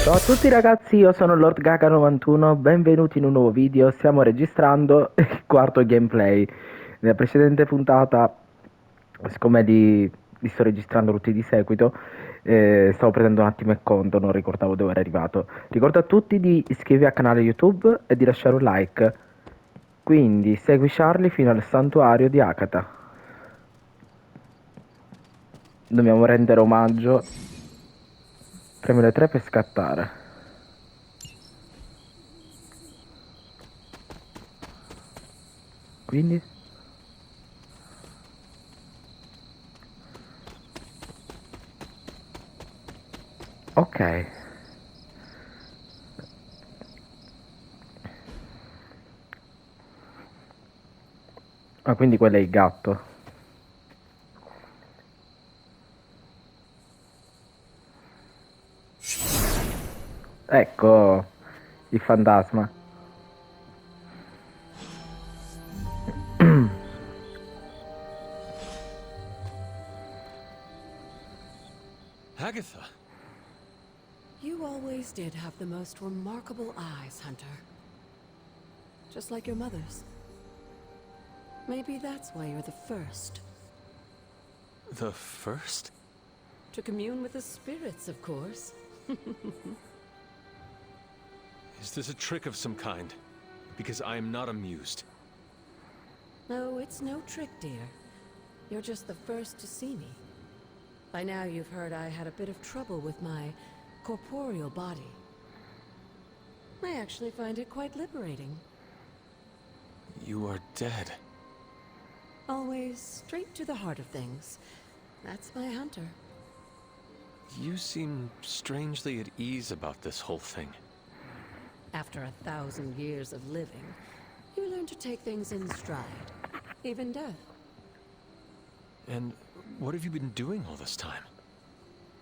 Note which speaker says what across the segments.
Speaker 1: Ciao a tutti ragazzi, io sono Lord Gaga91, benvenuti in un nuovo video. Stiamo registrando il quarto gameplay. Nella precedente puntata, siccome li sto registrando tutti di seguito, stavo prendendo un attimo il conto, non ricordavo dove era arrivato. Ricordo a tutti di iscrivervi al canale YouTube e di lasciare un like. Quindi segui Charlie fino al santuario di Akata. Dobbiamo rendere omaggio. Premi le 3 per scattare. Quindi? Ok. Ah, quindi quello è il gatto. Ecco, il fantasma.
Speaker 2: Agatha!
Speaker 3: You always did have the most remarkable eyes, Hunter. Just like your mother's. Maybe that's why you're the first.
Speaker 2: The first?
Speaker 3: To commune with the spirits, of course.
Speaker 2: Is this a trick of some kind? Because I am not amused.
Speaker 3: No, it's no trick, dear. You're just the first to see me. By now you've heard I had a bit of trouble with my corporeal body. I actually find it quite liberating.
Speaker 2: You are dead.
Speaker 3: Always straight to the heart of things. That's my Hunter.
Speaker 2: You seem strangely at ease about this whole thing.
Speaker 3: After 1,000 years of living, you learn to take things in stride. Even death.
Speaker 2: And what have you been doing all this time?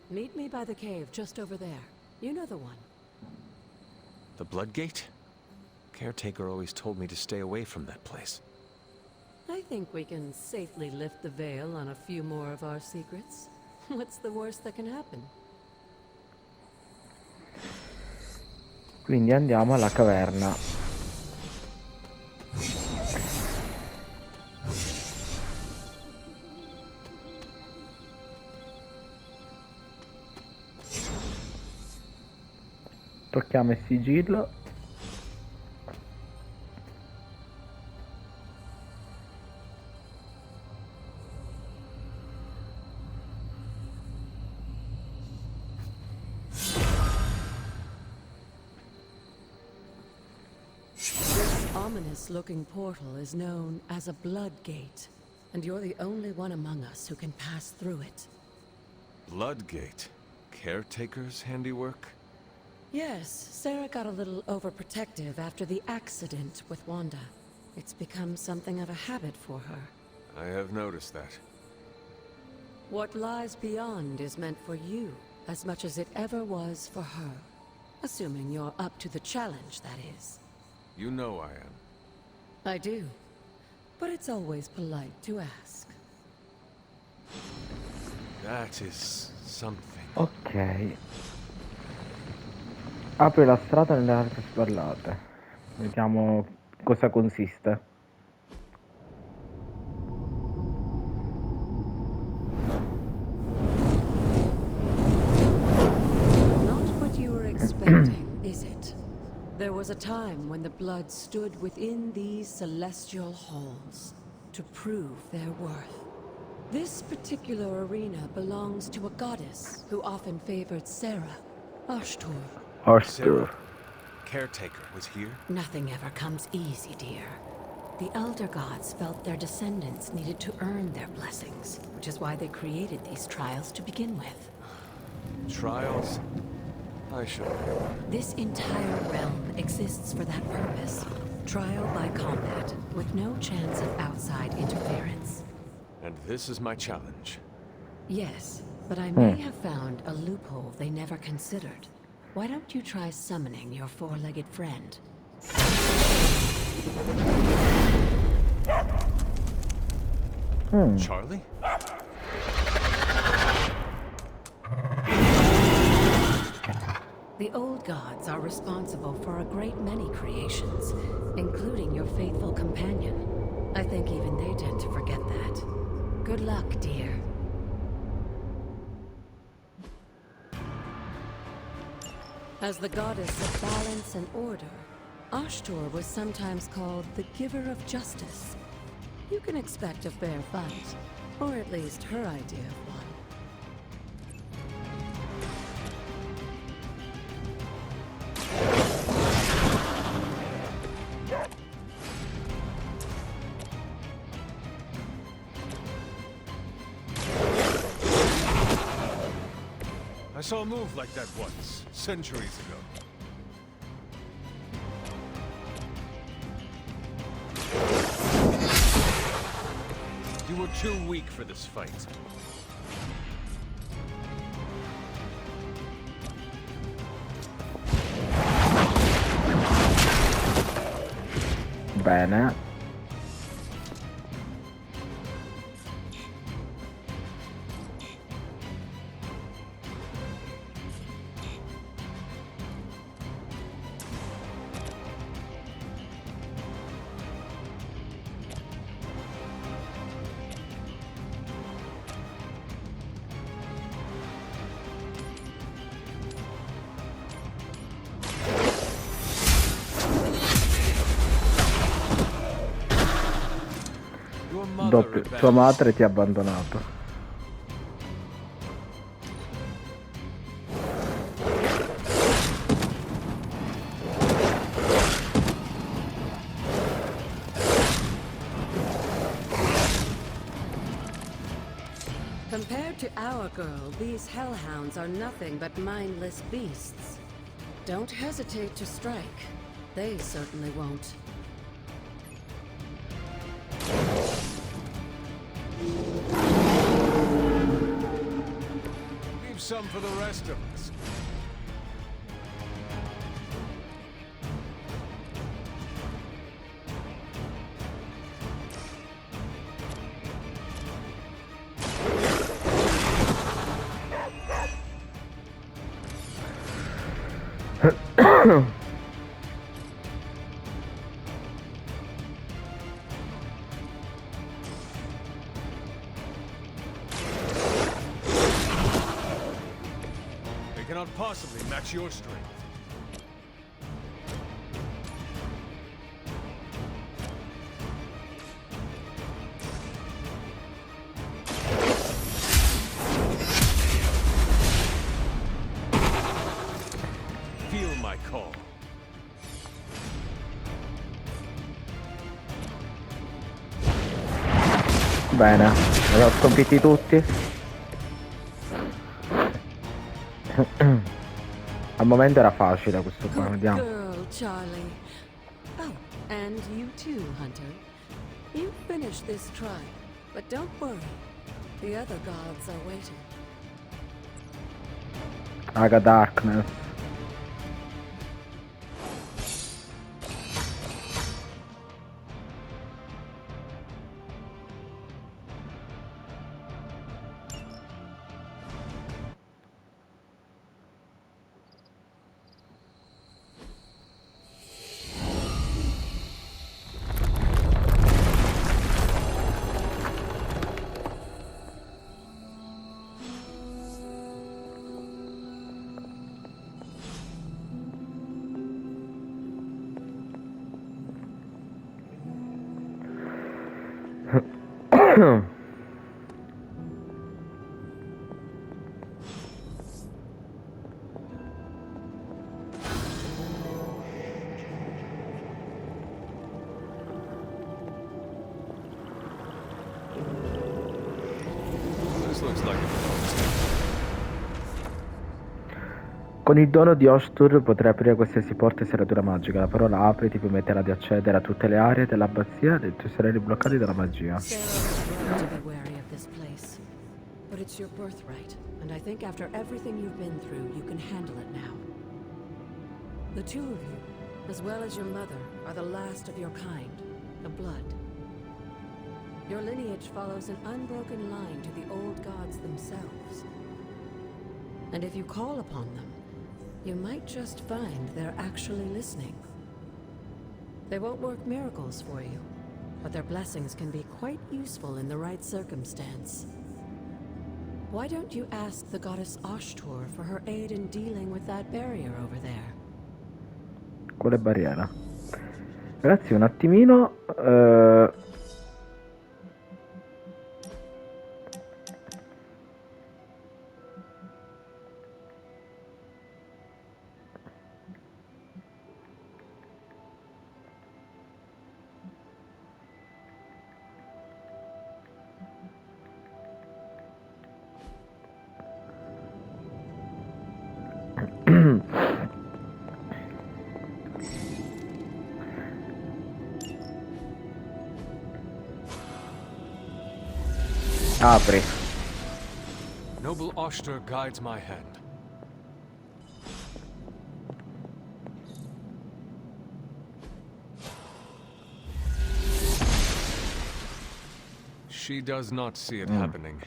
Speaker 3: Meet me by the cave just over there. You know the one.
Speaker 2: The Bloodgate? Caretaker always told me to stay away from that place.
Speaker 3: I think we can safely lift the veil on a few more of our secrets. What's the worst that can happen?
Speaker 1: Quindi andiamo alla caverna. Tocchiamo il sigillo.
Speaker 3: This ominous-looking portal is known as a blood gate, and you're the only one among us who can pass through it.
Speaker 2: Bloodgate? Caretaker's handiwork?
Speaker 3: Yes, Sarah got a little overprotective after the accident with Wanda. It's become something of a habit for her.
Speaker 2: I have noticed that.
Speaker 3: What lies beyond is meant for you, as much as it ever was for her. Assuming you're up to the challenge, that is.
Speaker 2: You know I am.
Speaker 3: I do. But it's always polite to ask.
Speaker 2: That is something.
Speaker 1: Ok. Apre la strada nelle altre spallate. Vediamo cosa consiste.
Speaker 3: Not what you were expecting, is it? There was a time when the blood stood within these celestial halls to prove their worth. This particular arena belongs to a goddess who often favored Sarah, Oshtur.
Speaker 1: Oshtur.
Speaker 2: Caretaker was here?
Speaker 3: Nothing ever comes easy, dear. The Elder Gods felt their descendants needed to earn their blessings, which is why they created these trials to begin with.
Speaker 2: Trials? I should have known.
Speaker 3: This entire realm exists for that purpose. Trial by combat, with no chance of outside interference.
Speaker 2: And this is my challenge.
Speaker 3: Yes, but I may have found a loophole they never considered. Why don't you try summoning your four-legged friend?
Speaker 2: Charlie?
Speaker 3: The old gods are responsible for a great many creations, including your faithful companion. I think even they tend to forget that. Good luck, dear. As the goddess of balance and order, Oshtur was sometimes called the giver of justice. You can expect a fair fight, or at least her idea of one.
Speaker 2: I saw a move like that once, centuries ago. You were too weak for this fight.
Speaker 1: Bene. Doppio. Tua madre ti ha abbandonato.
Speaker 3: Compared to our girl, these hellhounds are nothing but mindless beasts. Don't hesitate to strike. They certainly won't.
Speaker 2: Leave some for the rest of us. They cannot possibly match your strength. Feel my call.
Speaker 1: Bene, li ho sconfitti tutti. Al momento era facile questo qua,
Speaker 3: Good
Speaker 1: vediamo.
Speaker 3: girl, Charlie. Oh, and you too, Hunter. You finished this trial, but don't worry. The other gods are waiting.
Speaker 1: Aga Darkness.
Speaker 2: This looks like
Speaker 1: Con il dono di Oshtur potrai aprire qualsiasi porta e serratura magica. La parola apri ti permetterà di accedere a tutte le aree dell'abbazia e tu sarai bloccati dalla magia.
Speaker 3: Sarah was right to be wary of this place. But it's your birthright, and I think after everything you've been through, you can handle it now. The two of you, as well as your mother, are the last of your kind, the blood. Your lineage follows an unbroken line to the old gods themselves. And if you call upon them, you might just find they're actually listening. They won't work miracles for you, but their blessings can be quite useful in the right circumstance. Why don't you ask the goddess Oshtur for her aid in dealing with that barrier over there?
Speaker 1: Quale barriera? Ragazzi, un attimino. Apri.
Speaker 2: Noble Oshtur guides my hand. She does not see it happening.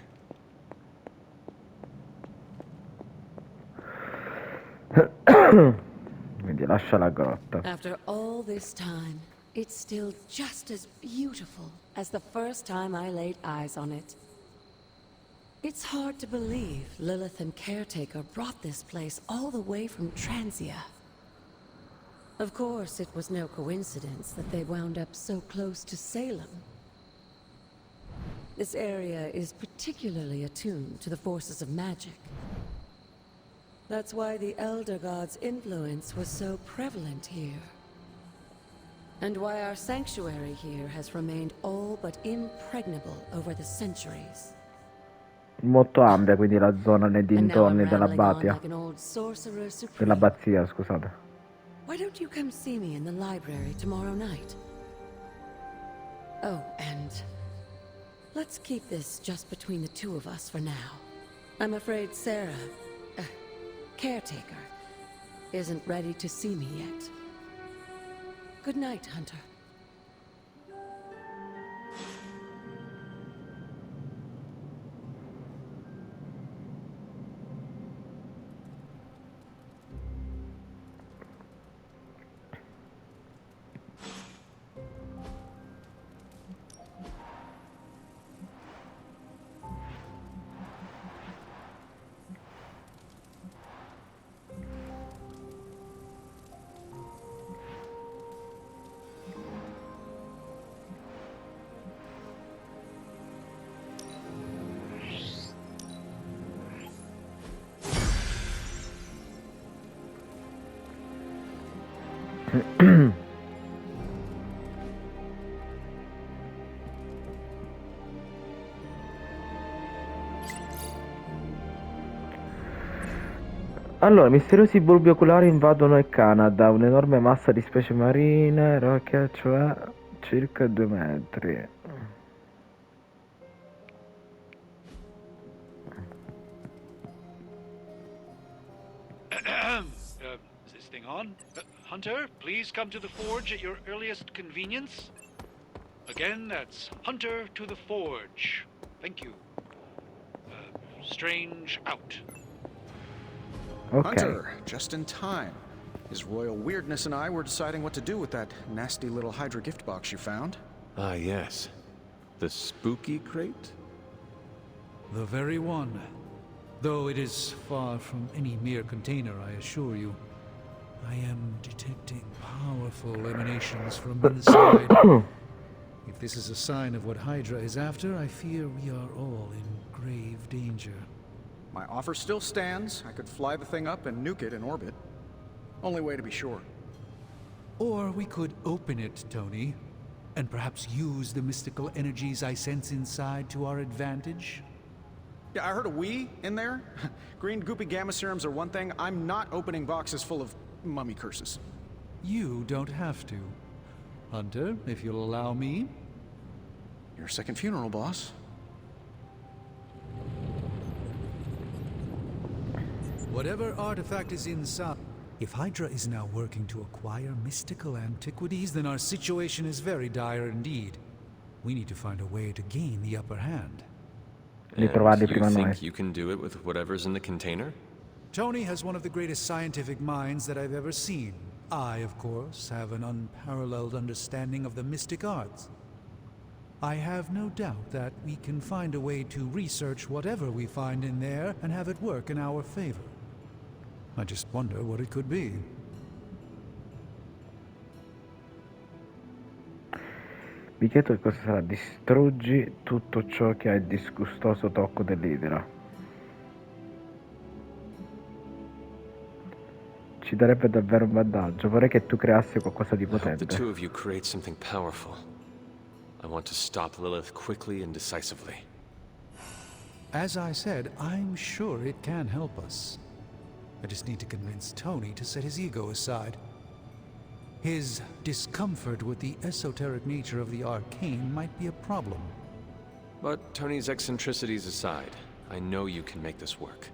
Speaker 1: Quindi lascia la grotta.
Speaker 3: After all this time, it's still just as beautiful as the first time I laid eyes on it. It's hard to believe Lilith and Caretaker brought this place all the way from Transia. Of course, it was no coincidence that they wound up so close to Salem. This area is particularly attuned to the forces of magic. That's why the Elder God's influence was so prevalent here. And why our sanctuary here has remained all but impregnable over the centuries.
Speaker 1: Molto ampia, quindi la zona nei
Speaker 3: And now I'm
Speaker 1: dintorni
Speaker 3: rambling on
Speaker 1: dell'abbazia.
Speaker 3: like an old sorcerer supreme.
Speaker 1: Dell'abbazia, scusate.
Speaker 3: Why don't you come see me in the library tomorrow night? Oh, and let's keep this just between the two of us for now. I'm afraid Sarah, Caretaker, isn't ready to see me yet. Good night, Hunter.
Speaker 1: Allora, misteriosi bulbi oculari invadono il Canada, un'enorme massa di specie marine, rocchia, cioè circa 2 metri.
Speaker 4: Is this thing on? Hunter, please come to the forge at your earliest convenience. Again, that's Hunter to the forge. Thank you. Strange out.
Speaker 1: Ok.
Speaker 5: Hunter, just in time. His royal weirdness and I were deciding what to do with that nasty little Hydra gift box you found.
Speaker 2: Ah, yes. The spooky crate?
Speaker 6: The very one. Though it is far from any mere container, I assure you. I am detecting powerful emanations from inside. If this is a sign of what Hydra is after, I fear we are all in grave danger.
Speaker 5: My offer still stands. I could fly the thing up and nuke it in orbit. Only way to be sure.
Speaker 6: Or we could open it, Tony, and perhaps use the mystical energies I sense inside to our advantage.
Speaker 5: Yeah, I heard a "we" in there. Green goopy gamma serums are one thing. I'm not opening boxes full of mummy curses.
Speaker 6: You don't have to. Hunter, if you'll allow me.
Speaker 5: Your second funeral, boss.
Speaker 6: Whatever artifact is inside. If Hydra is now working to acquire mystical antiquities, then our situation is very dire indeed. We need to find a way to gain the upper hand.
Speaker 1: Li trovarli
Speaker 2: You
Speaker 1: prima noi.
Speaker 2: think you can do it with whatever's in the container?
Speaker 6: Tony has one of the greatest scientific minds that I've ever seen. I, of course, have an unparalleled understanding of the mystic arts. I have no doubt that we can find a way to research whatever we find in there and have it work in our favor. I just wonder what it could be.
Speaker 1: Vi chiedo che cosa sarà. Distruggi tutto ciò che ha il disgustoso tocco dell'idra. Ci darebbe davvero un vantaggio. Vorrei che tu creassi qualcosa di
Speaker 2: I hope the
Speaker 1: potente.
Speaker 2: two of you create something powerful. I want to stop Lilith quickly and decisively.
Speaker 6: As I said, I'm sure it can help us. I just need to convince Tony to set his ego aside. His discomfort with the esoteric nature of the arcane might be a problem.
Speaker 2: But Tony's eccentricities aside, I know you can make this work.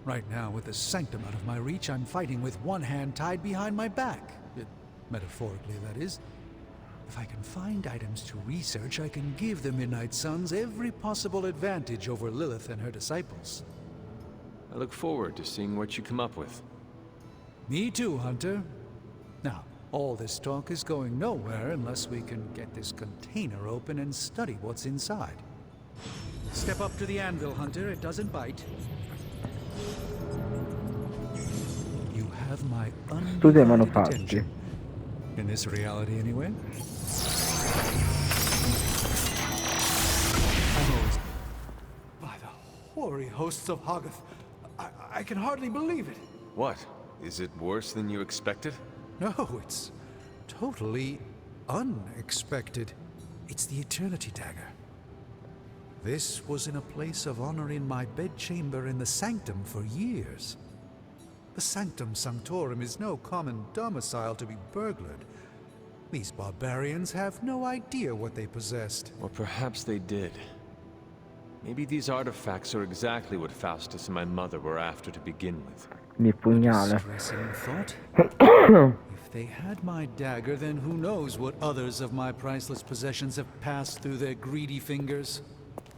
Speaker 6: Right now, with the sanctum out of my reach, I'm fighting with one hand tied behind my back. Metaphorically, that is. If I can find items to research, I can give the Midnight Suns every possible advantage over Lilith and her disciples.
Speaker 2: I look forward to seeing what you come up with.
Speaker 6: Me too, Hunter. Now, all this talk is going nowhere unless we can get this container open and study what's inside. Step up to the anvil, Hunter. It doesn't bite. You have my
Speaker 1: Studia i
Speaker 6: undivided
Speaker 1: manufatti.
Speaker 6: attention. In this reality, anyway. I'm always... By the hoary hosts of Hoggoth, I can hardly believe it.
Speaker 2: What? Is it worse than you expected?
Speaker 6: No, it's totally unexpected. It's the Eternity Dagger. This was in a place of honor in my bedchamber in the Sanctum for years. The Sanctum Sanctorum is no common domicile to be burglared. These barbarians have no idea what they possessed.
Speaker 2: Or perhaps they did. Maybe these artifacts are exactly what Faustus and my mother were after to begin with.
Speaker 1: Il pugnale.
Speaker 6: Distressing thought. If they had my dagger, then who knows what others of my priceless possessions have passed through their greedy fingers.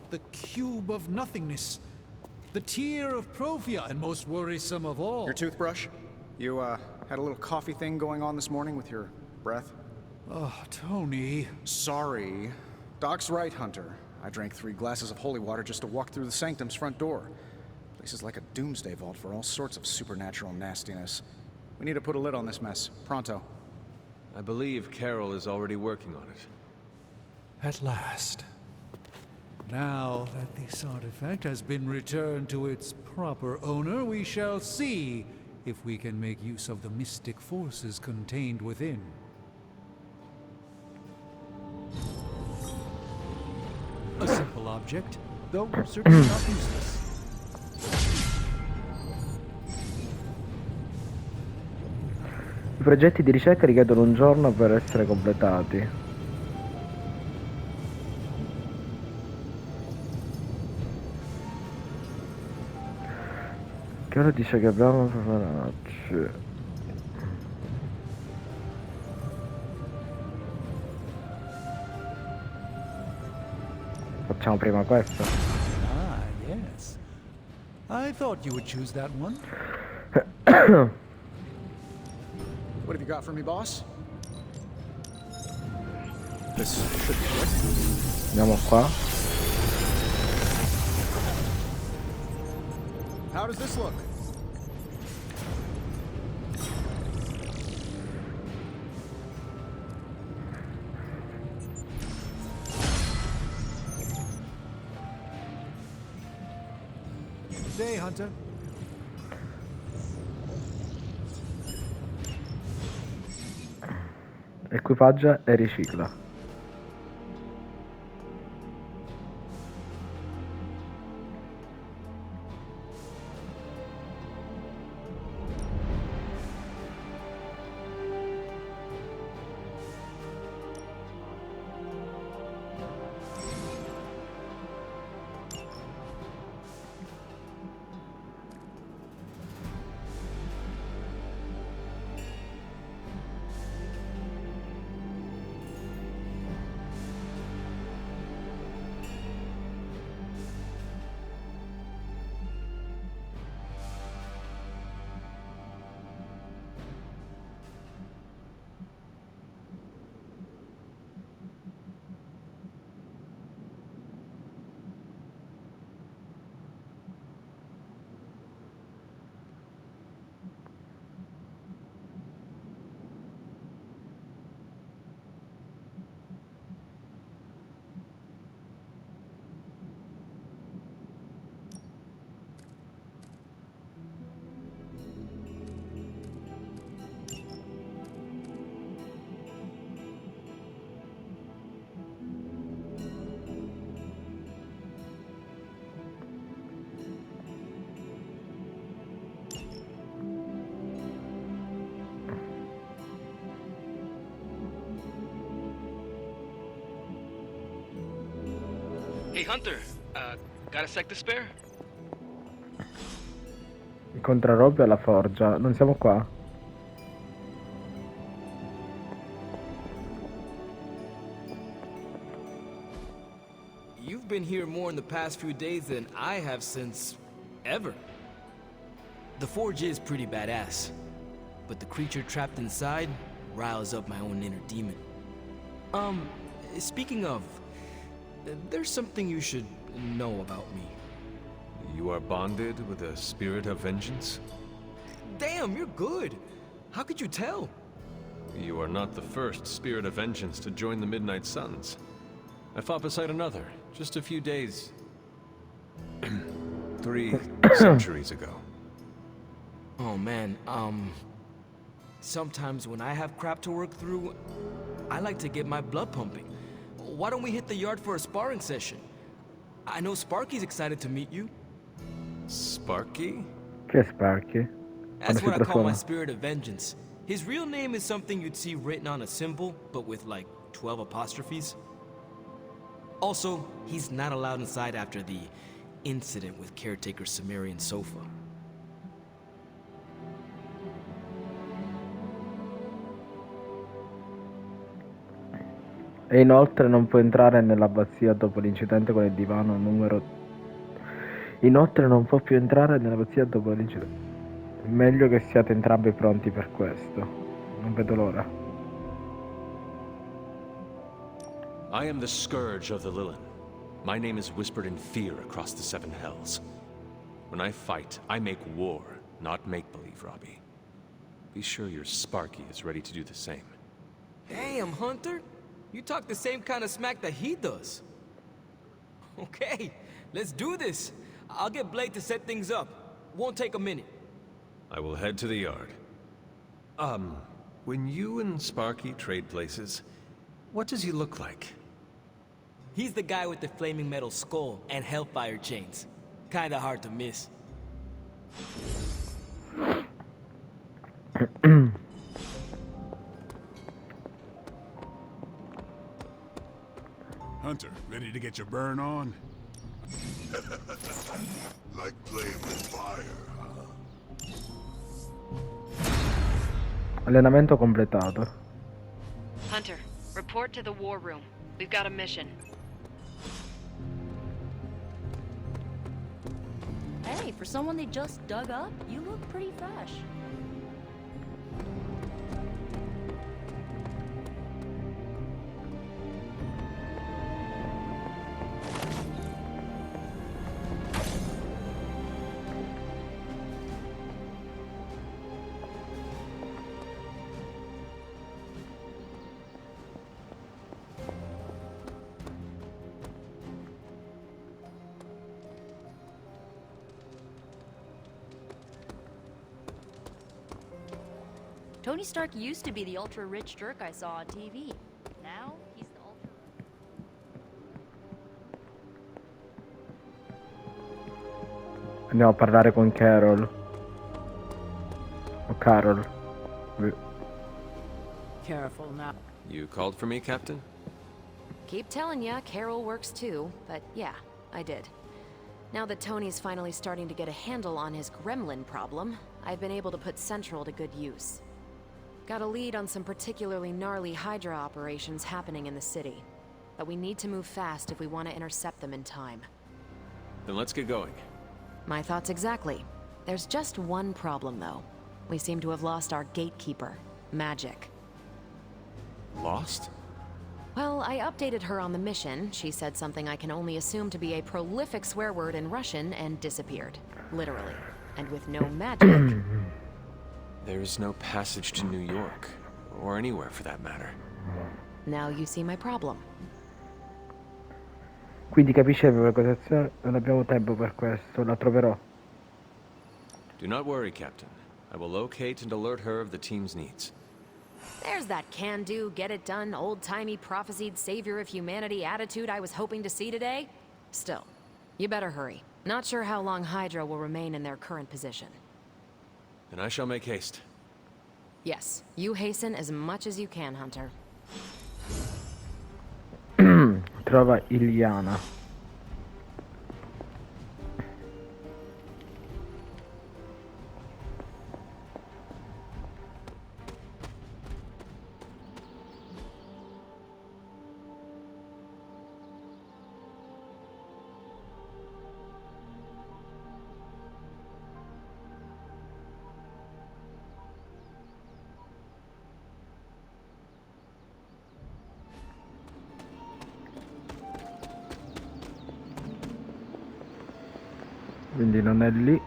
Speaker 6: The cube of nothingness. The tear of Prova, and most worrisome of all.
Speaker 5: Your toothbrush? You, had a little coffee thing going on this morning with your breath?
Speaker 6: Oh, Tony.
Speaker 5: Sorry. Doc's right, Hunter. I drank 3 glasses of holy water just to walk through the Sanctum's front door. Place is like a doomsday vault for all sorts of supernatural nastiness. We need to put a lid on this mess. Pronto.
Speaker 2: I believe Carol is already working on it.
Speaker 6: At last. Now that this artifact has been returned to its proper owner, we shall see if we can make use of the mystic forces contained within. A simple object, though certainly not useless.
Speaker 1: I progetti di ricerca richiedono un giorno per essere completati. Che ora dice che abbiamo prepararci. Facciamo prima questo.
Speaker 6: Ah, yes. I thought you would choose that one.
Speaker 5: What have you got for me, boss?
Speaker 2: This should be good.
Speaker 1: Andiamo qua.
Speaker 5: How does this look?
Speaker 6: Good day, Hunter.
Speaker 1: Equipaggia e ricicla.
Speaker 7: Hey Hunter, got a sec to spare?
Speaker 1: Incontra Robby alla forgia. Non siamo qua.
Speaker 8: You've been here more in the past few days than I have since... ever. The forge is pretty badass, but the creature trapped inside riles up my own inner demon. Speaking of, there's something you should know about me.
Speaker 2: You are bonded with a spirit of vengeance?
Speaker 8: Damn, you're good. How could you tell?
Speaker 2: You are not the first spirit of vengeance to join the Midnight Suns. I fought beside another, just a few days... 3 centuries ago.
Speaker 8: Oh man, sometimes when I have crap to work through, I like to get my blood pumping. Why don't we hit the yard for a sparring session? I know Sparky's excited to meet you.
Speaker 2: Sparky?
Speaker 1: Che Sparky?
Speaker 8: That's
Speaker 1: Quando si
Speaker 8: what I call my
Speaker 1: trasforma.
Speaker 8: spirit of vengeance. His real name is something you'd see written on a symbol, but with like 12 apostrophes. Also, he's not allowed inside after the incident with caretaker Sumerian sofa.
Speaker 1: E inoltre non può entrare nell'abbazia dopo l'incidente con il divano numero... Inoltre non può più entrare nell'abbazia dopo l'incidente. Meglio che siate entrambi pronti per questo. Non vedo l'ora.
Speaker 2: I am the scourge of the Lilin. My name is whispered in fear across the 7 hells. When I fight, I make war, not make-believe, Robbie. Be sure your Sparky is ready to do the same.
Speaker 8: Damn, Hunter! You talk the same kind of smack that he does. Okay, let's do this. I'll get Blake to set things up. Won't take a minute.
Speaker 2: I will head to the yard. When you and Sparky trade places, what does he look like?
Speaker 8: He's the guy with the flaming metal skull and hellfire chains. Kinda hard to miss.
Speaker 9: Hunter, ready to get your burn on?
Speaker 10: Like playing with fire, huh?
Speaker 1: Allenamento completato.
Speaker 11: Hunter, report to the war room. We've got a mission.
Speaker 12: Hey, for someone they just dug up, you look pretty fresh. Tony Stark used to be the ultra-rich jerk I saw on TV. Now, he's the ultra...
Speaker 1: Andiamo a parlare con Carol. O Carol.
Speaker 3: Careful now.
Speaker 2: You called for me, Captain?
Speaker 11: Keep telling ya, Carol works too, but yeah, I did. Now that Tony's finally starting to get a handle on his gremlin problem, I've been able to put Central to good use. Got a lead on some particularly gnarly Hydra operations happening in the city. But we need to move fast if we want to intercept them in time.
Speaker 2: Then let's get going.
Speaker 11: My thoughts exactly. There's just one problem, though. We seem to have lost our gatekeeper, Magic.
Speaker 2: Lost?
Speaker 11: Well, I updated her on the mission. She said something I can only assume to be a prolific swear word in Russian and disappeared. Literally. And with no magic...
Speaker 2: There is no passage to New York, or anywhere for that matter.
Speaker 11: Now you see my problem.
Speaker 1: Quindi capisce per cosa azione, non abbiamo tempo per questo, la troverò.
Speaker 2: Do not worry, Captain. I will locate and alert her of the team's needs.
Speaker 11: There's that can-do, get-it-done, old-timey prophesied savior of humanity attitude I was hoping to see today. Still, you better hurry. Not sure how long Hydra will remain in their current position.
Speaker 2: Then I shall make haste.
Speaker 11: Yes, you hasten as much as you can, Hunter.
Speaker 1: Trova Iliana. quindi non è lì.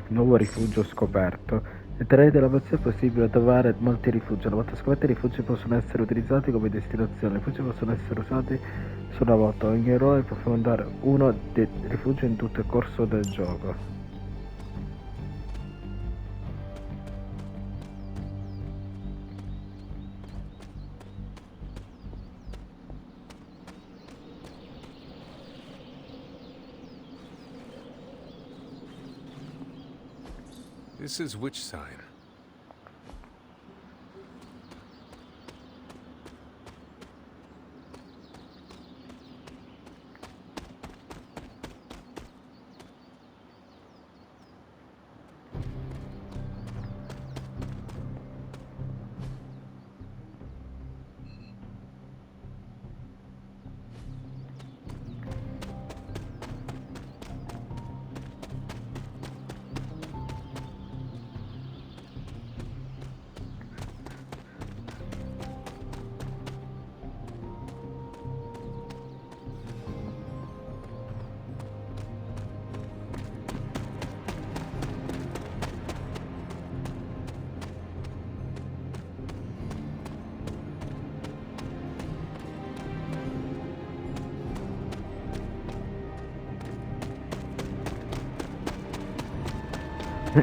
Speaker 1: Nuovo rifugio scoperto. Entrare la pazzia è possibile trovare molti rifugi. Una volta scoperti i rifugi possono essere utilizzati come destinazione. I rifugi possono essere usati solo una volta. Ogni eroe può fondare uno dei rifugi in tutto il corso del gioco.
Speaker 2: This is which sign?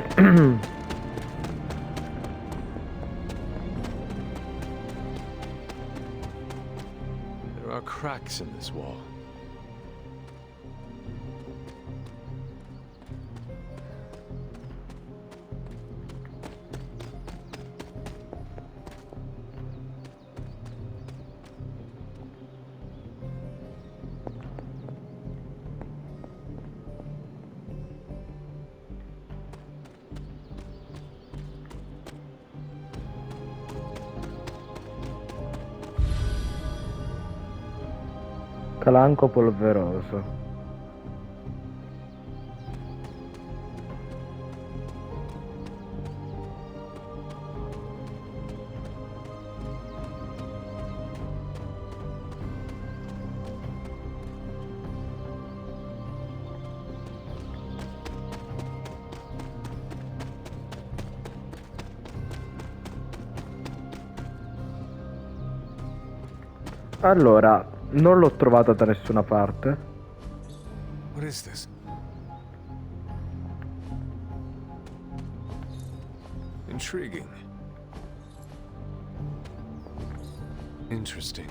Speaker 2: There are cracks in this wall.
Speaker 1: Calanco polveroso. Allora, non l'ho trovata da nessuna parte.
Speaker 2: What is this? Intriguing. Interesting.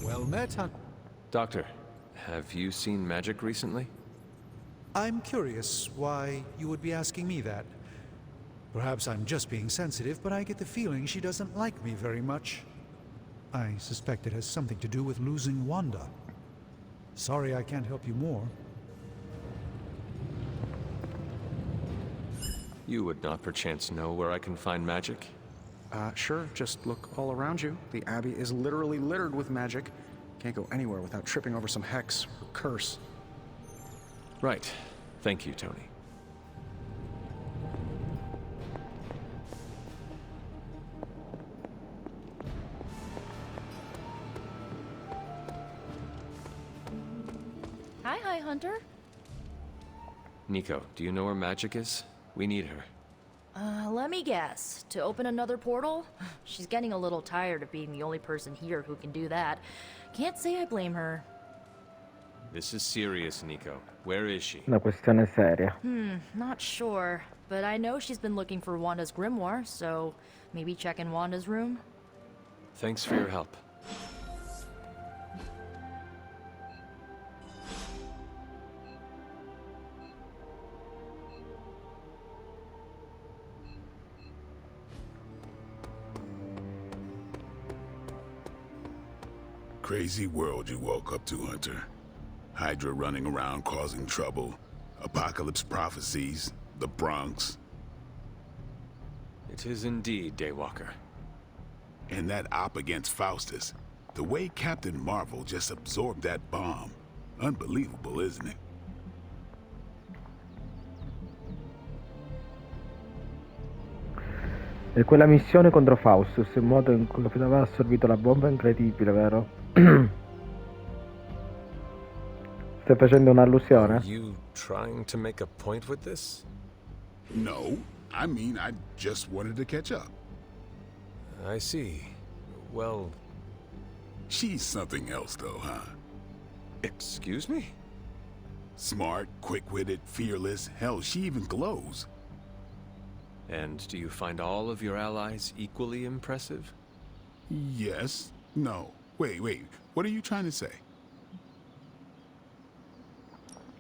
Speaker 6: Well met, Hunt.
Speaker 2: Doctor, have you seen magic recently?
Speaker 6: I'm curious why you would be asking me that. Perhaps I'm just being sensitive, but I get the feeling she doesn't like me very much. I suspect it has something to do with losing Wanda. Sorry I can't help you more.
Speaker 2: You would not perchance know where I can find magic?
Speaker 5: Sure, just look all around you. The Abbey is literally littered with magic. Can't go anywhere without tripping over some hex or curse.
Speaker 2: Right. Thank you, Tony.
Speaker 12: Hi, Hunter.
Speaker 2: Nico, do you know where Magic is? We need her.
Speaker 12: Let me guess. To open another portal? She's getting a little tired of being the only person here who can do that. Can't say I blame her.
Speaker 2: This is serious, Nico. Where is she?
Speaker 1: Una questione seria.
Speaker 12: Not sure. But I know she's been looking for Wanda's grimoire, so maybe check in Wanda's room?
Speaker 2: Thanks for your help.
Speaker 10: Crazy world you woke up to, Hunter. Hydra running around causing trouble. Apocalypse prophecies. The Bronx.
Speaker 2: It is indeed, Daywalker.
Speaker 10: And that op against Faustus. The way Captain Marvel just absorbed that bomb. Unbelievable, isn't it?
Speaker 1: E quella missione contro Faustus, il modo in cui aveva assorbito la bomba è incredibile, vero? Stai facendo un'allusione?
Speaker 2: Are you trying to make a point with this?
Speaker 10: No, I mean, I just wanted to catch up.
Speaker 2: I see. Well...
Speaker 10: She's something else though, huh?
Speaker 2: Excuse me?
Speaker 10: Smart, quick-witted, fearless, hell, she even glows.
Speaker 2: And do you find all of your allies equally impressive?
Speaker 10: Yes. No. Wait. What are you trying to say?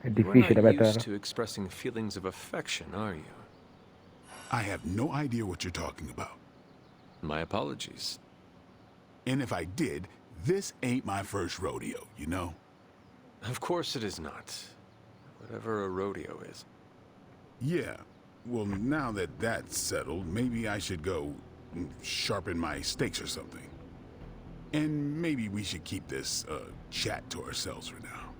Speaker 1: È
Speaker 2: You are
Speaker 1: difficile
Speaker 2: not
Speaker 1: vedere.
Speaker 2: used to expressing feelings of affection, are you?
Speaker 10: I have no idea what you're talking about.
Speaker 2: My apologies.
Speaker 10: And if I did, this ain't my first rodeo, you know?
Speaker 2: Of course it is not. Whatever a rodeo is.
Speaker 10: Yeah. Well, now that that's settled, maybe I should go sharpen my stakes or something. And maybe we should keep this chat to ourselves for now.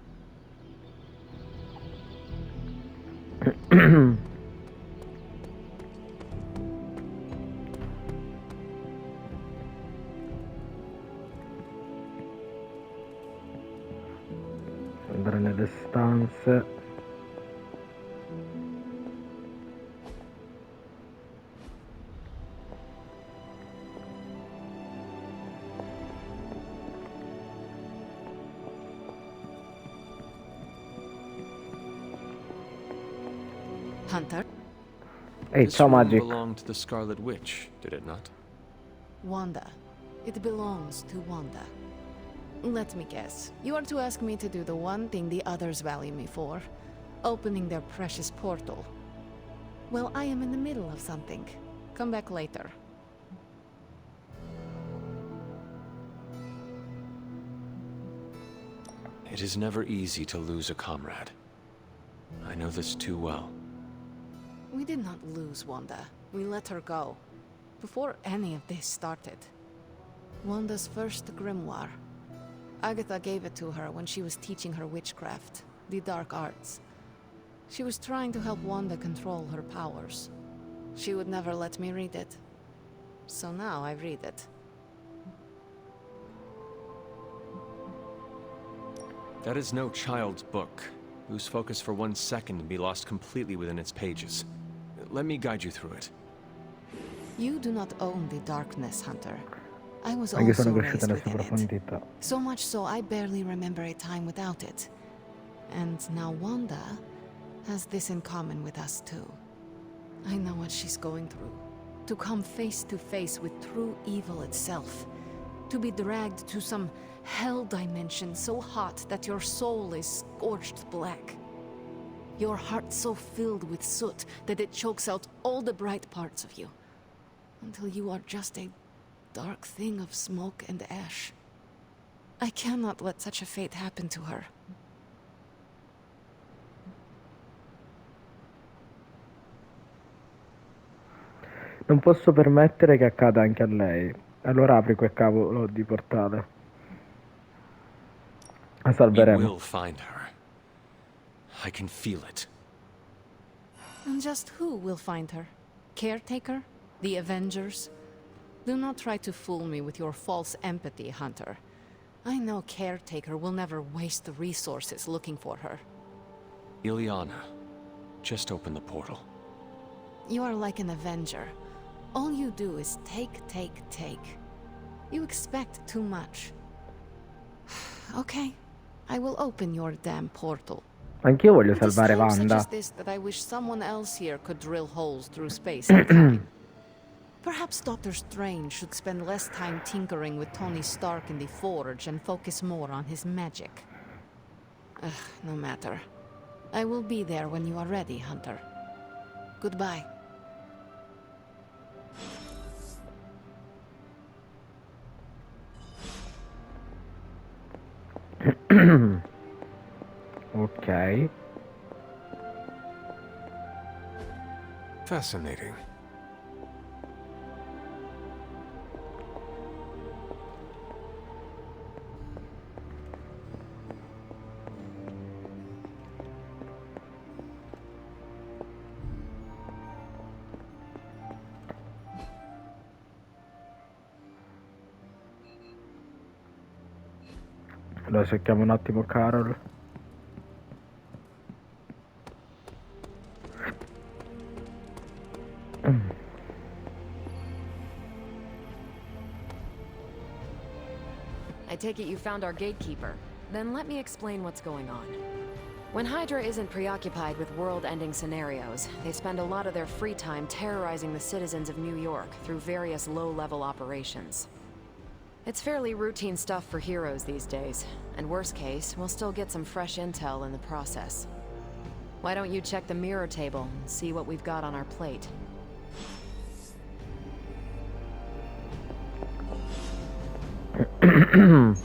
Speaker 1: Andare nelle stanze.
Speaker 3: Hunter?
Speaker 1: Ehi,
Speaker 2: This
Speaker 1: ciao
Speaker 2: room
Speaker 1: Magic.
Speaker 2: belonged to the Scarlet Witch, did it not?
Speaker 13: Wanda. It belongs to Wanda. Let me guess. You are to ask me to do the one thing the others value me for. Opening their precious portal. Well, I am in the middle of something. Come back later.
Speaker 2: It is never easy to lose a comrade. I know this too well.
Speaker 13: We did not lose Wanda. We let her go. Before any of this started. Wanda's first grimoire. Agatha gave it to her when she was teaching her witchcraft, the dark arts. She was trying to help Wanda control her powers. She would never let me read it. So now I read it.
Speaker 2: That is no child's book. Lose focus for 1 second and be lost completely within its pages. Let me guide you through it.
Speaker 13: You do not own the darkness, Hunter. I was
Speaker 1: Anche
Speaker 13: also
Speaker 1: sono
Speaker 13: raised
Speaker 1: cresciuta nella sua
Speaker 13: within it.
Speaker 1: profondità.
Speaker 13: So much so I barely remember a time without it. And now Wanda has this in common with us too. I know what she's going through. To come face to face with true evil itself. To be dragged to some hell dimension so hot that your soul is scorched black. Your heart so filled with soot that it chokes out all the bright parts of you. Until you are just a dark thing of smoke and ash. I cannot let such a fate happen to her.
Speaker 1: Non posso permettere che accada anche a lei. Allora apri quel cavolo di portale. La
Speaker 2: We
Speaker 1: salveremo.
Speaker 2: will find her. I can feel it.
Speaker 13: And just who will find her? Caretaker? The Avengers? Do not try to fool me with your false empathy, Hunter. I know Caretaker will never waste the resources looking for her.
Speaker 2: Ileana, just open the portal.
Speaker 13: You are like an Avenger. All you do is take. You expect too much. Okay, I will open your damn portal.
Speaker 1: Anch'io voglio
Speaker 13: It is
Speaker 1: salvare
Speaker 13: times such
Speaker 1: Wanda.
Speaker 13: as this that I wish someone else here could drill holes through space and time. Perhaps Doctor Strange should spend less time tinkering with Tony Stark in the Forge and focus more on his magic. No matter. I will be there when you are ready, Hunter. Goodbye.
Speaker 1: Ok.
Speaker 2: Fascinating.
Speaker 1: Allora cerchiamo un attimo Carol.
Speaker 11: I take it you found our gatekeeper. Then let me explain what's going on. When Hydra isn't preoccupied with world-ending scenarios, they spend a lot of their free time terrorizing the citizens of New York through various low-level operations. It's fairly routine stuff for heroes these days, and worst case, we'll still get some fresh intel in the process. Why don't you check the mirror table and see what we've got on our plate?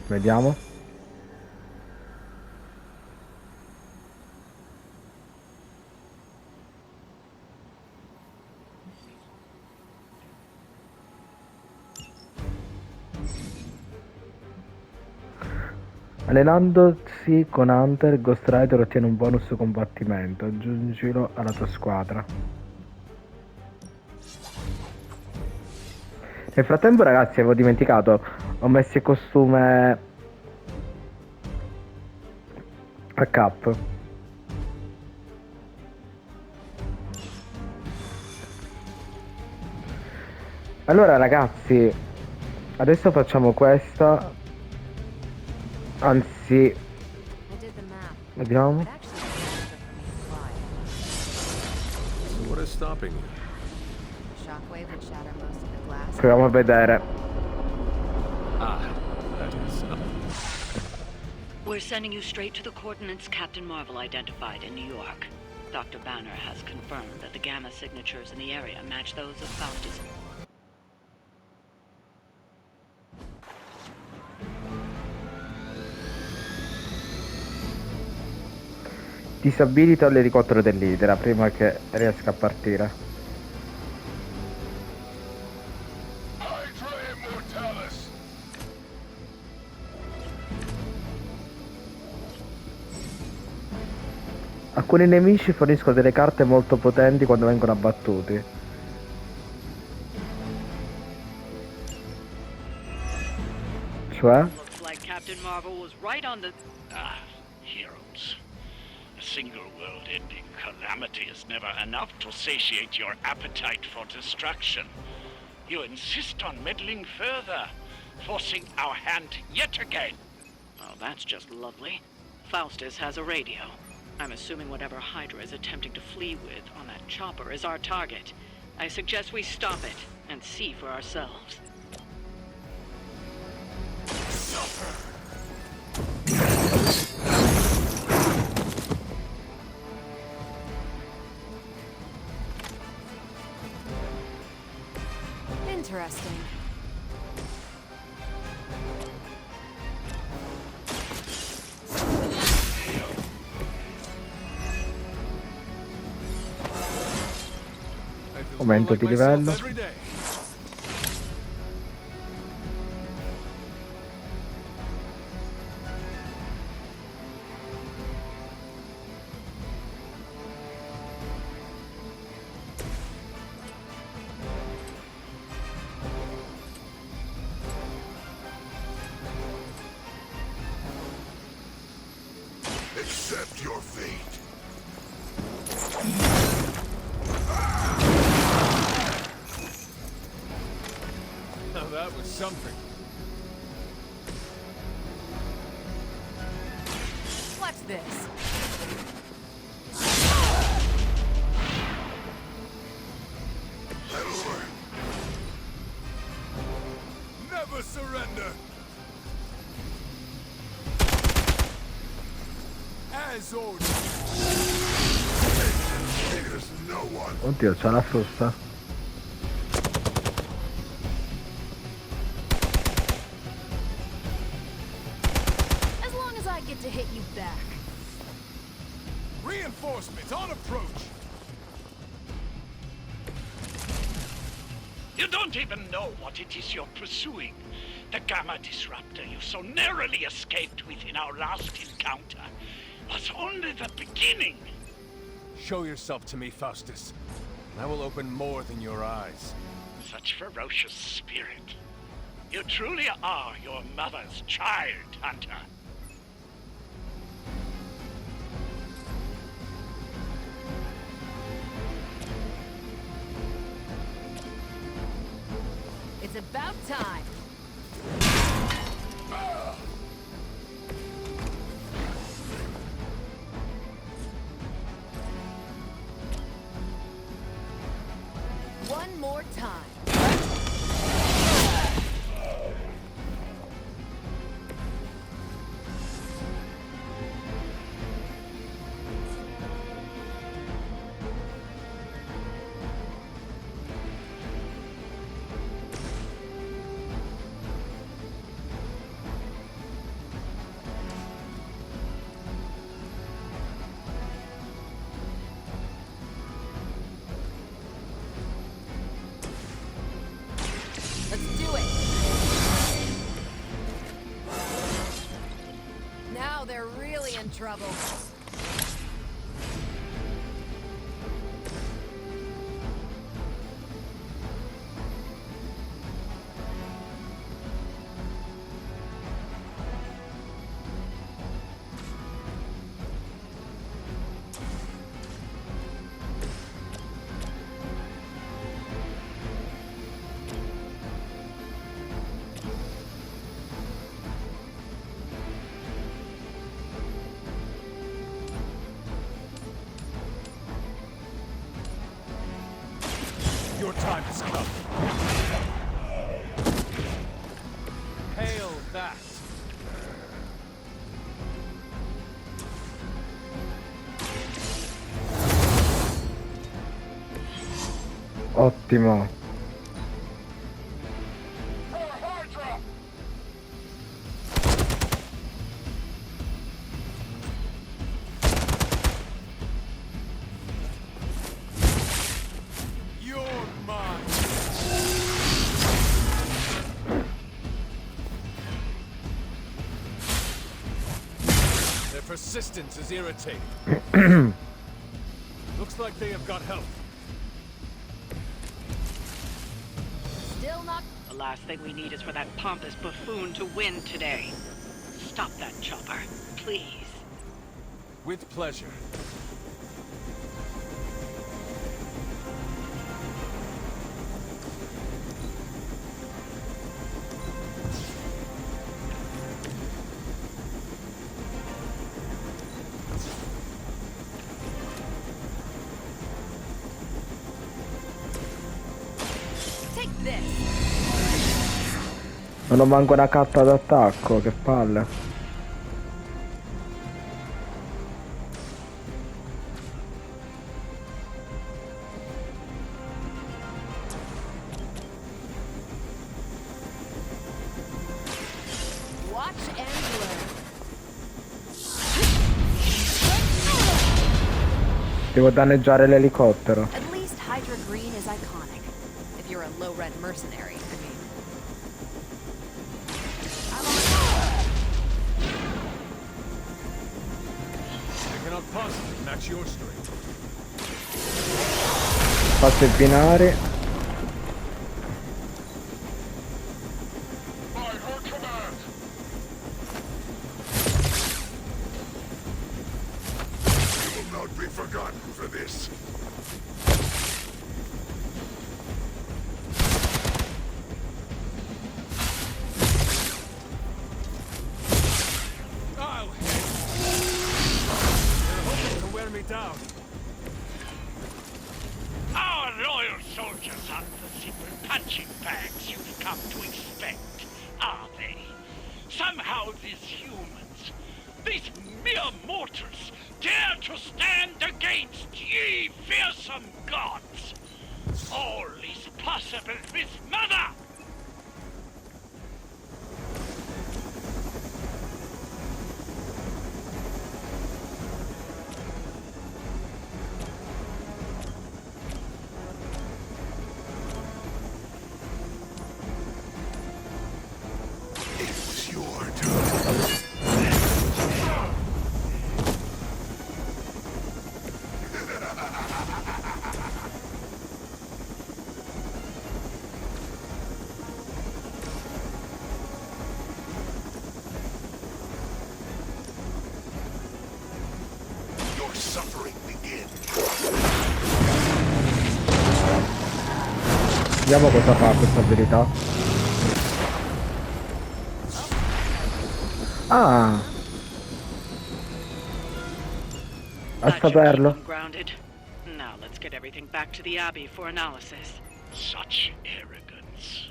Speaker 1: Vediamo. Allenandosi con Hunter, Ghost Rider ottiene un bonus combattimento. Aggiungilo alla tua squadra. Nel frattempo, ragazzi, avevo dimenticato, ho messo il costume a Cap. Allora, ragazzi, adesso facciamo questa. Anzi, vediamo.
Speaker 2: So what is stopping you?
Speaker 11: Shockwave would shatter most of the glass.
Speaker 1: Proviamo a vedere.
Speaker 2: Ah, that is...
Speaker 14: We're sending you straight to the coordinates Captain Marvel identified in New York. Dr. Banner has confirmed that the gamma signatures in the area match those of Faustus.
Speaker 1: Disabilita l'elicottero dell'Idra prima che riesca a partire. Alcuni nemici forniscono delle carte molto potenti quando vengono abbattuti. Cioè?
Speaker 14: Looks like Captain Marvel was right on the...
Speaker 4: Heroes. A single world-ending calamity is never enough to satiate your appetite for destruction. You insist on meddling further, forcing our hand yet again.
Speaker 14: Oh, that's just lovely. Faustus has a radio. I'm assuming whatever Hydra is attempting to flee with on that chopper is our target. I suggest we stop it and see for ourselves.
Speaker 11: Interesting.
Speaker 1: Aumento di livello.
Speaker 2: that was something.
Speaker 11: Watch this.
Speaker 2: Never surrender. As ordered.
Speaker 10: There's no one.
Speaker 1: Oddio, c'ha la frusta.
Speaker 12: As long as I get to hit you back.
Speaker 2: Reinforcements on approach.
Speaker 4: You don't even know what it is you're pursuing. The Gamma Disruptor you so narrowly escaped with in our last encounter was only the beginning.
Speaker 2: Show yourself to me, Faustus, and I will open more than your eyes.
Speaker 4: Such ferocious spirit. You truly are your mother's child, Hunter.
Speaker 11: It's about time. One more time. Let's do it. Now they're really in trouble.
Speaker 2: Your time has come. Hail that.
Speaker 1: Ottimo.
Speaker 2: You're mine. Their persistence is irritating. Looks like they have got help.
Speaker 11: Still not.
Speaker 14: The last thing we need is for that pompous buffoon to win today. Stop that chopper, please.
Speaker 2: With pleasure.
Speaker 11: Take this.
Speaker 1: Non ho manco una carta d'attacco, che palle.
Speaker 11: Watch and learn.
Speaker 1: Devo danneggiare l'elicottero.
Speaker 11: At least Hydra Green is iconic. If you're a low-rent mercenary, I mean.
Speaker 2: I cannot possibly match your strength.
Speaker 1: Faccio i binari.
Speaker 10: You will not be forgotten for this.
Speaker 9: enemy down.
Speaker 4: Our loyal soldiers aren't the simple punching bags you've come to expect, are they? Somehow these humans, these mere mortals, dare to stand against ye fearsome gods. All is possible with Mother!
Speaker 1: Vediamo cosa fa questa abilità. Ah! A saperlo.
Speaker 14: Grounded. Now let's get everything back to the Abbey for analysis.
Speaker 4: Such arrogance.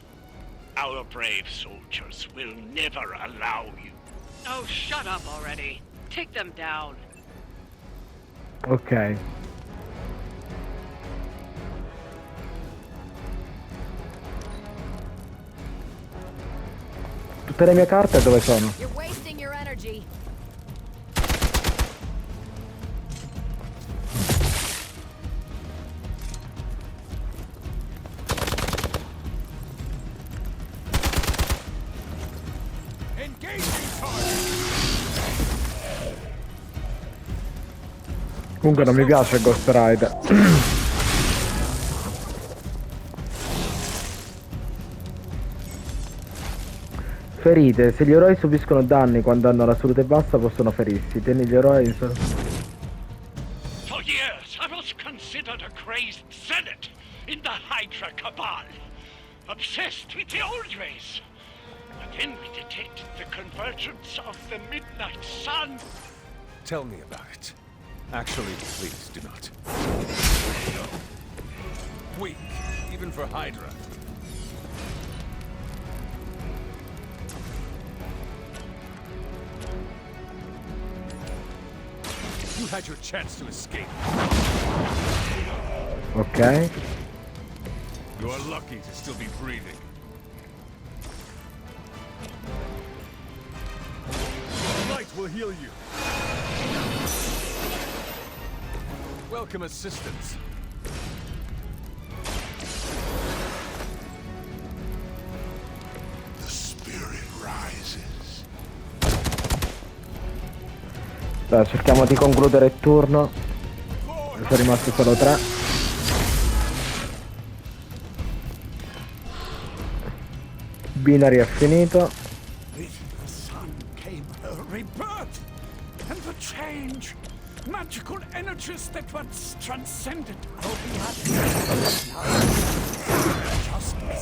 Speaker 4: Our brave soldiers will never allow you.
Speaker 14: Oh, shut up already. Take them down.
Speaker 1: Ok. Tutte le mie carte dove sono?
Speaker 11: You're wasting your energy.
Speaker 1: Comunque non mi piace Ghost Rider. Ferite. Se gli eroi subiscono danni quando hanno la salute bassa possono ferirsi. Tieni gli eroi in
Speaker 4: For years I was considered a crazed zealot in the Hydra cabal. Obsessed with the old ways. But then we detected the convergence of the Midnight Sun.
Speaker 2: Tell me about it. Actually, please do not. Weak, even for Hydra. You had your chance to escape.
Speaker 1: Ok.
Speaker 2: You are lucky to still be breathing. Light will heal you. Welcome assistance.
Speaker 10: The spirit rises.
Speaker 1: Dai, cerchiamo di concludere il turno. Ne sono rimasti solo 3. Binary è finito.
Speaker 9: Magical energies that once transcended our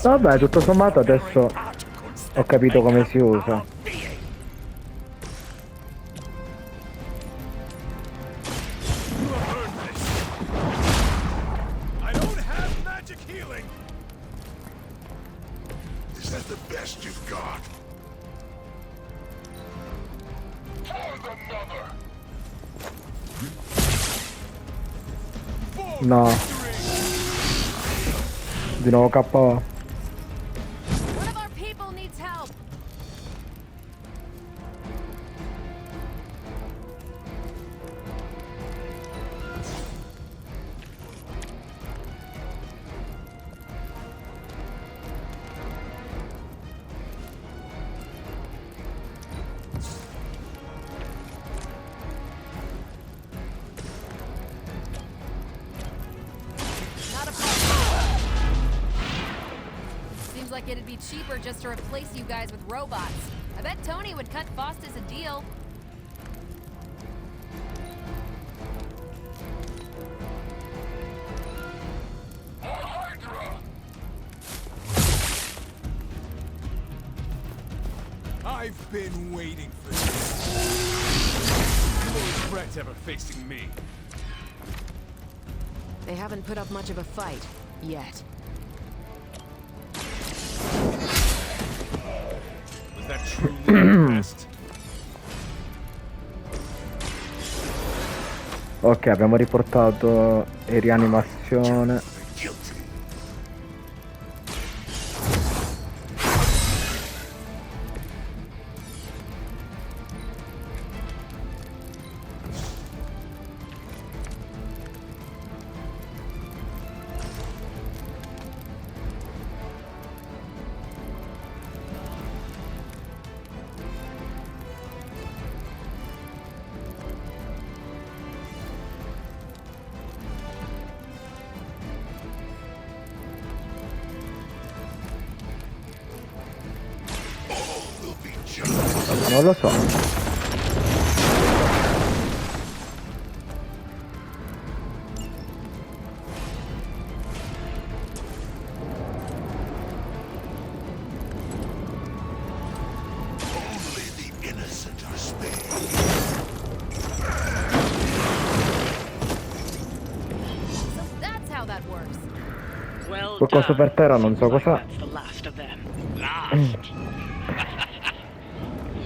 Speaker 1: Vabbè, tutto sommato adesso ho capito come si usa.
Speaker 9: I don't have magic healing.
Speaker 10: Is that the best you've got? For the mother!
Speaker 1: No. Di nuovo KO.
Speaker 11: One of our people needs help. Seems like it'd be cheaper just to replace you guys with robots. I bet Tony would cut Faustus a deal.
Speaker 2: I've been waiting for this. You will regret ever facing me.
Speaker 11: They haven't put up much of a fight yet.
Speaker 2: Was that truly the best?
Speaker 1: Ok, abbiamo riportato in rianimazione. Non lo so.
Speaker 11: That's how that works.
Speaker 14: Well
Speaker 1: Qualcosa per terra, non so
Speaker 14: Seems like
Speaker 1: cos'è.
Speaker 14: that's the last of them. Last.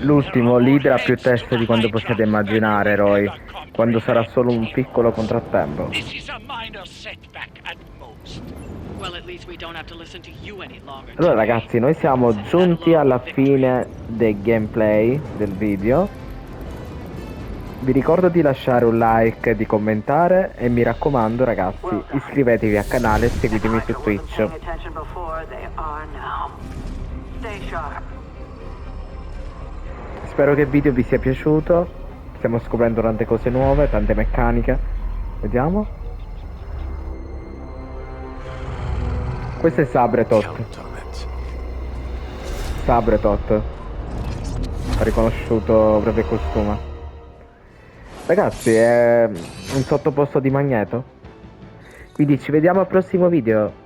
Speaker 1: L'ultimo, l'idra più teste di quanto possiate immaginare, eroi. Quando sarà solo un piccolo contrattempo.
Speaker 4: This is a minor setback at most.
Speaker 14: Well, at least we don't have to listen to you any longer.
Speaker 1: Allora ragazzi, noi siamo giunti alla fine del gameplay del video. Vi ricordo di lasciare un like, di commentare e mi raccomando ragazzi, iscrivetevi al canale e seguitemi su Twitch.
Speaker 14: Attention before, they are now. Stay sharp.
Speaker 1: Spero che il video vi sia piaciuto. Stiamo scoprendo tante cose nuove, tante meccaniche. Vediamo. Questo è Sabretot. Sabretot. Ha riconosciuto proprio il costume. Ragazzi, è un sottoposto di Magneto. Quindi ci vediamo al prossimo video.